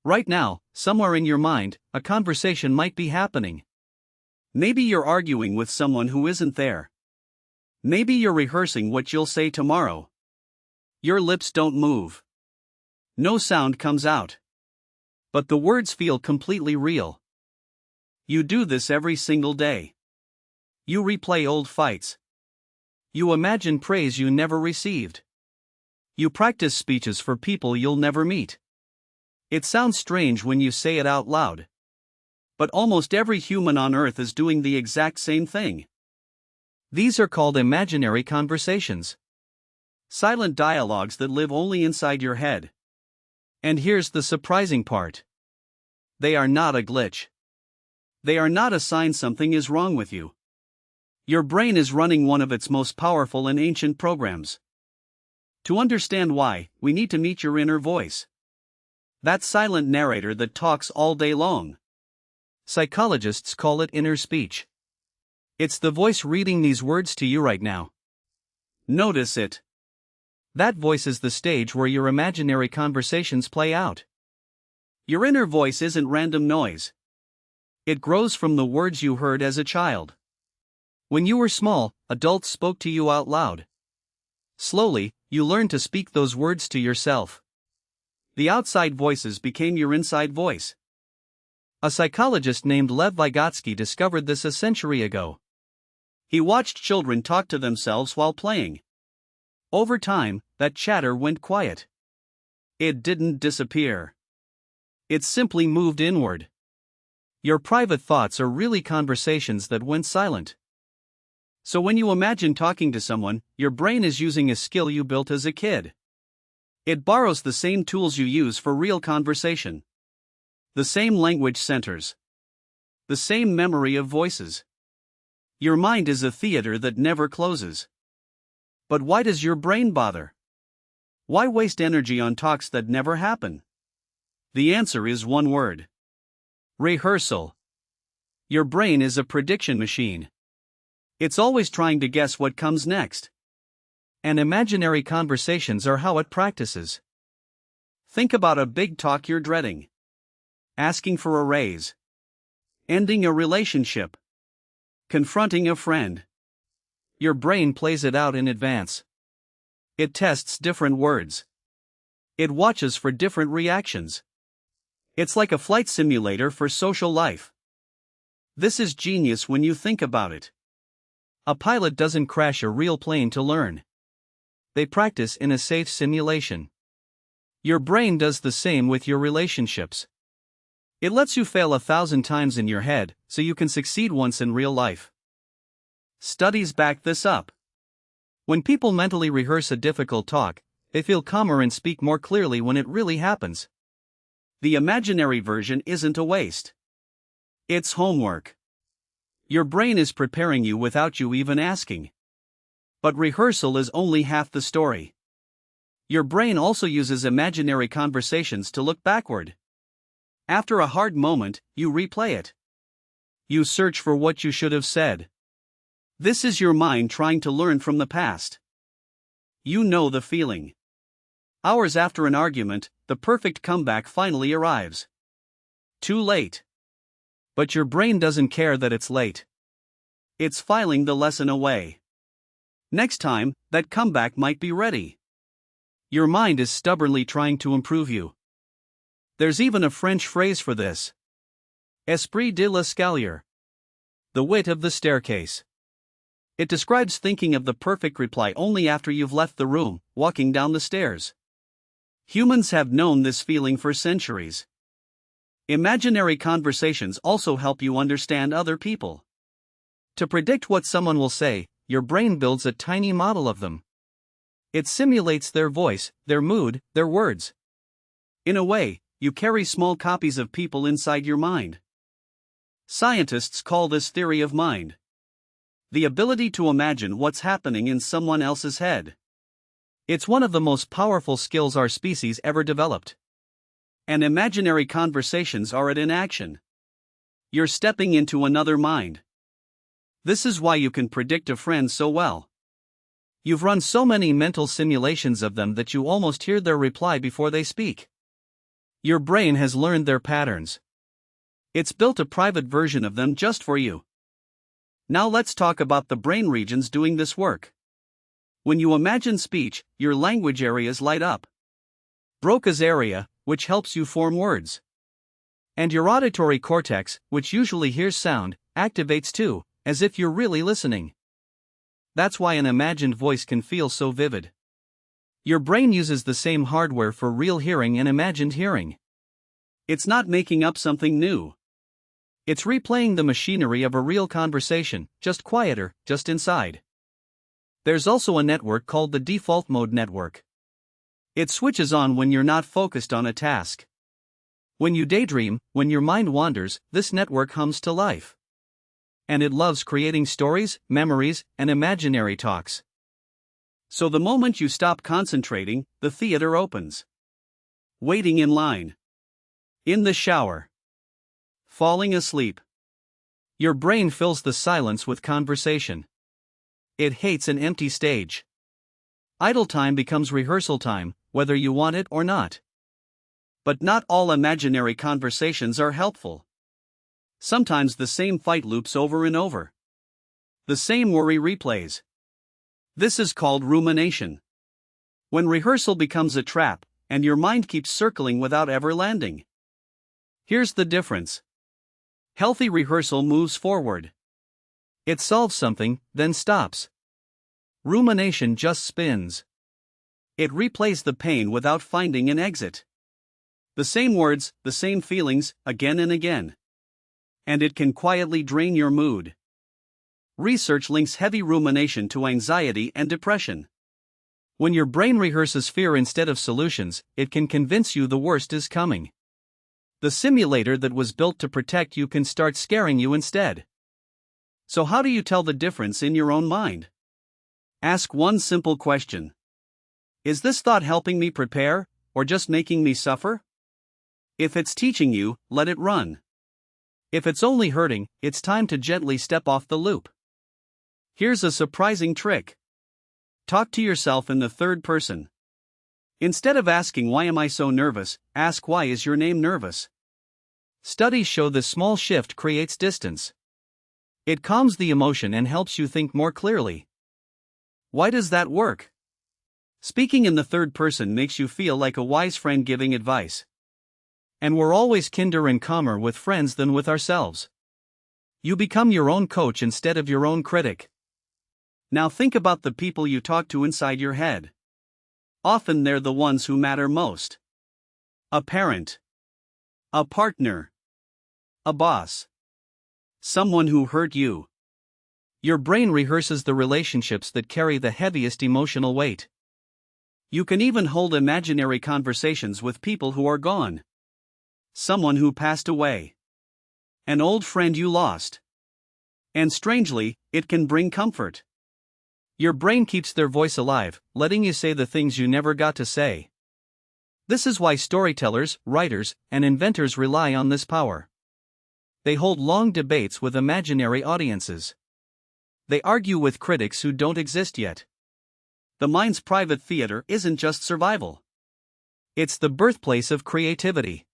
Right now, somewhere in your mind, a conversation might be happening. Maybe you're arguing with someone who isn't there. Maybe you're rehearsing what you'll say tomorrow. Your lips don't move. No sound comes out. But the words feel completely real. You do this every single day. You replay old fights. You imagine praise you never received. You practice speeches for people you'll never meet. It sounds strange when you say it out loud. But almost every human on earth is doing the exact same thing. These are called imaginary conversations. Silent dialogues that live only inside your head. And here's the surprising part. They are not a glitch. They are not a sign something is wrong with you. Your brain is running one of its most powerful and ancient programs. To understand why, we need to meet your inner voice. That silent narrator that talks all day long. Psychologists call it inner speech. It's the voice reading these words to you right now. Notice it. That voice is the stage where your imaginary conversations play out. Your inner voice isn't random noise. It grows from the words you heard as a child. When you were small, adults spoke to you out loud. Slowly, you learned to speak those words to yourself. The outside voices became your inside voice. A psychologist named Lev Vygotsky discovered this a century ago. He watched children talk to themselves while playing. Over time, that chatter went quiet. It didn't disappear. It simply moved inward. Your private thoughts are really conversations that went silent. So when you imagine talking to someone, your brain is using a skill you built as a kid. It borrows the same tools you use for real conversation. The same language centers. The same memory of voices. Your mind is a theater that never closes. But why does your brain bother? Why waste energy on talks that never happen? The answer is one word. Rehearsal. Your brain is a prediction machine. It's always trying to guess what comes next. And imaginary conversations are how it practices. Think about a big talk you're dreading. Asking for a raise. Ending a relationship. Confronting a friend. Your brain plays it out in advance. It tests different words. It watches for different reactions. It's like a flight simulator for social life. This is genius when you think about it. A pilot doesn't crash a real plane to learn. They practice in a safe simulation. Your brain does the same with your relationships. It lets you fail 1,000 times in your head, so you can succeed once in real life. Studies back this up. When people mentally rehearse a difficult talk, they feel calmer and speak more clearly when it really happens. The imaginary version isn't a waste. It's homework. Your brain is preparing you without you even asking. But rehearsal is only half the story. Your brain also uses imaginary conversations to look backward. After a hard moment, you replay it. You search for what you should have said. This is your mind trying to learn from the past. You know the feeling. Hours after an argument, the perfect comeback finally arrives. Too late. But your brain doesn't care that it's late. It's filing the lesson away. Next time, that comeback might be ready. Your mind is stubbornly trying to improve you. There's even a French phrase for this. Esprit de l'escalier. The wit of the staircase. It describes thinking of the perfect reply only after you've left the room, walking down the stairs. Humans have known this feeling for centuries. Imaginary conversations also help you understand other people. To predict what someone will say, your brain builds a tiny model of them. It simulates their voice, their mood, their words. In a way, you carry small copies of people inside your mind. Scientists call this theory of mind. The ability to imagine what's happening in someone else's head. It's one of the most powerful skills our species ever developed. And imaginary conversations are it in action. You're stepping into another mind. This is why you can predict a friend so well. You've run so many mental simulations of them that you almost hear their reply before they speak. Your brain has learned their patterns. It's built a private version of them just for you. Now let's talk about the brain regions doing this work. When you imagine speech, your language areas light up. Broca's area, which helps you form words. And your auditory cortex, which usually hears sound, activates too, as if you're really listening. That's why an imagined voice can feel so vivid. Your brain uses the same hardware for real hearing and imagined hearing. It's not making up something new. It's replaying the machinery of a real conversation, just quieter, just inside. There's also a network called the default mode network. It switches on when you're not focused on a task. When you daydream, when your mind wanders, this network hums to life. And it loves creating stories, memories, and imaginary talks. So the moment you stop concentrating, the theater opens. Waiting in line. In the shower. Falling asleep. Your brain fills the silence with conversation. It hates an empty stage. Idle time becomes rehearsal time, whether you want it or not. But not all imaginary conversations are helpful. Sometimes the same fight loops over and over. The same worry replays. This is called rumination. When rehearsal becomes a trap, and your mind keeps circling without ever landing. Here's the difference. Healthy rehearsal moves forward. It solves something, then stops. Rumination just spins. It replays the pain without finding an exit. The same words, the same feelings, again and again. And it can quietly drain your mood. Research links heavy rumination to anxiety and depression. When your brain rehearses fear instead of solutions, it can convince you the worst is coming. The simulator that was built to protect you can start scaring you instead. So how do you tell the difference in your own mind? Ask one simple question. Is this thought helping me prepare, or just making me suffer? If it's teaching you, let it run. If it's only hurting, it's time to gently step off the loop. Here's a surprising trick. Talk to yourself in the third person. Instead of asking why am I so nervous, ask why is your name nervous. Studies show this small shift creates distance. It calms the emotion and helps you think more clearly. Why does that work? Speaking in the third person makes you feel like a wise friend giving advice. And we're always kinder and calmer with friends than with ourselves. You become your own coach instead of your own critic. Now think about the people you talk to inside your head. Often they're the ones who matter most. A parent. A partner. A boss. Someone who hurt you. Your brain rehearses the relationships that carry the heaviest emotional weight. You can even hold imaginary conversations with people who are gone. Someone who passed away. An old friend you lost. And strangely, it can bring comfort. Your brain keeps their voice alive, letting you say the things you never got to say. This is why storytellers, writers, and inventors rely on this power. They hold long debates with imaginary audiences. They argue with critics who don't exist yet. The mind's private theater isn't just survival. It's the birthplace of creativity.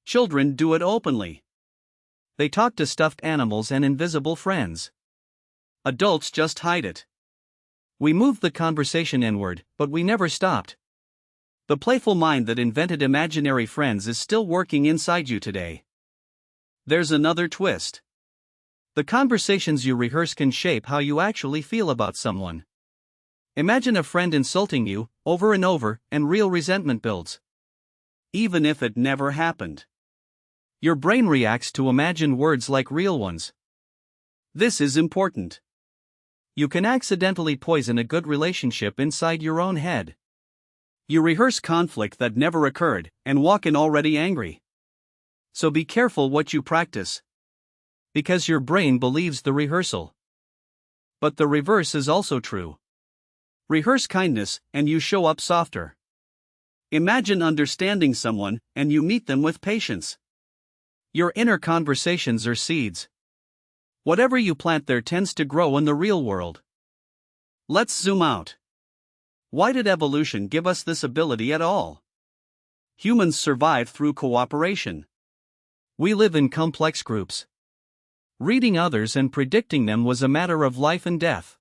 Children do it openly. They talk to stuffed animals and invisible friends. Adults just hide it. We moved the conversation inward, but we never stopped. The playful mind that invented imaginary friends is still working inside you today. There's another twist. The conversations you rehearse can shape how you actually feel about someone. Imagine a friend insulting you, over and over, and real resentment builds. Even if it never happened. Your brain reacts to imagined words like real ones. This is important. You can accidentally poison a good relationship inside your own head. You rehearse conflict that never occurred, and walk in already angry. So be careful what you practice. Because your brain believes the rehearsal. But the reverse is also true. Rehearse kindness, and you show up softer. Imagine understanding someone, and you meet them with patience. Your inner conversations are seeds. Whatever you plant there tends to grow in the real world. Let's zoom out. Why did evolution give us this ability at all? Humans survive through cooperation. We live in complex groups. Reading others and predicting them was a matter of life and death.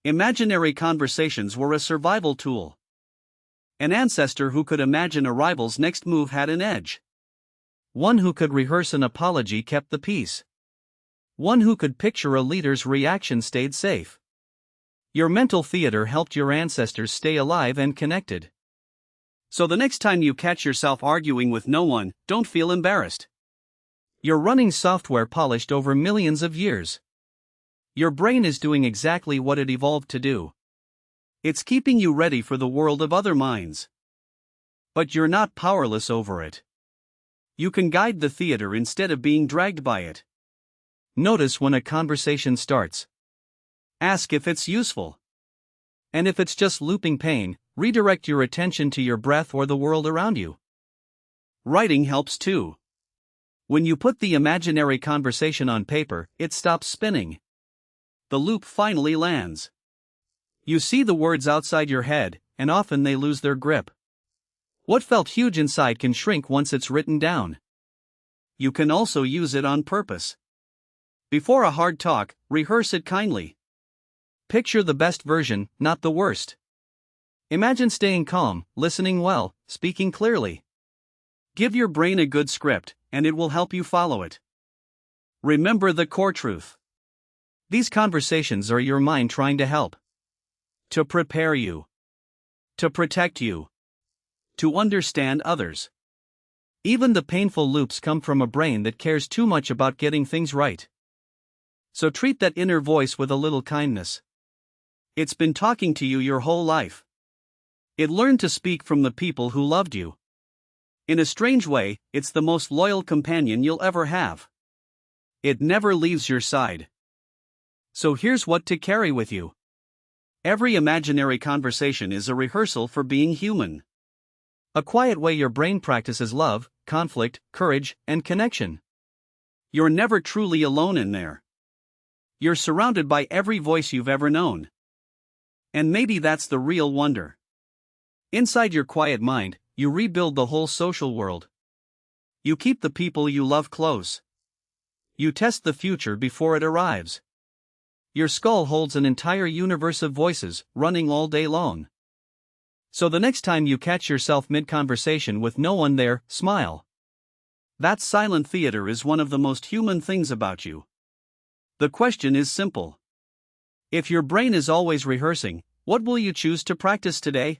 Imaginary conversations were a survival tool. An ancestor who could imagine a rival's next move had an edge. One who could rehearse an apology kept the peace. One who could picture a leader's reaction stayed safe. Your mental theater helped your ancestors stay alive and connected. So the next time you catch yourself arguing with no one, don't feel embarrassed. You're running software polished over millions of years. Your brain is doing exactly what it evolved to do. It's keeping you ready for the world of other minds. But you're not powerless over it. You can guide the theater instead of being dragged by it. Notice when a conversation starts. Ask if it's useful. And if it's just looping pain, redirect your attention to your breath or the world around you. Writing helps too. When you put the imaginary conversation on paper, it stops spinning. The loop finally lands. You see the words outside your head, and often they lose their grip. What felt huge inside can shrink once it's written down. You can also use it on purpose. Before a hard talk, rehearse it kindly. Picture the best version, not the worst. Imagine staying calm, listening well, speaking clearly. Give your brain a good script, and it will help you follow it. Remember the core truth. These conversations are your mind trying to help. To prepare you. To protect you. To understand others. Even the painful loops come from a brain that cares too much about getting things right. So treat that inner voice with a little kindness. It's been talking to you your whole life. It learned to speak from the people who loved you. In a strange way, it's the most loyal companion you'll ever have. It never leaves your side. So here's what to carry with you. Every imaginary conversation is a rehearsal for being human. A quiet way your brain practices love, conflict, courage, and connection. You're never truly alone in there. You're surrounded by every voice you've ever known. And maybe that's the real wonder. Inside your quiet mind, you rebuild the whole social world. You keep the people you love close. You test the future before it arrives. Your skull holds an entire universe of voices, running all day long. So the next time you catch yourself mid-conversation with no one there, smile. That silent theater is one of the most human things about you. The question is simple. If your brain is always rehearsing, what will you choose to practice today?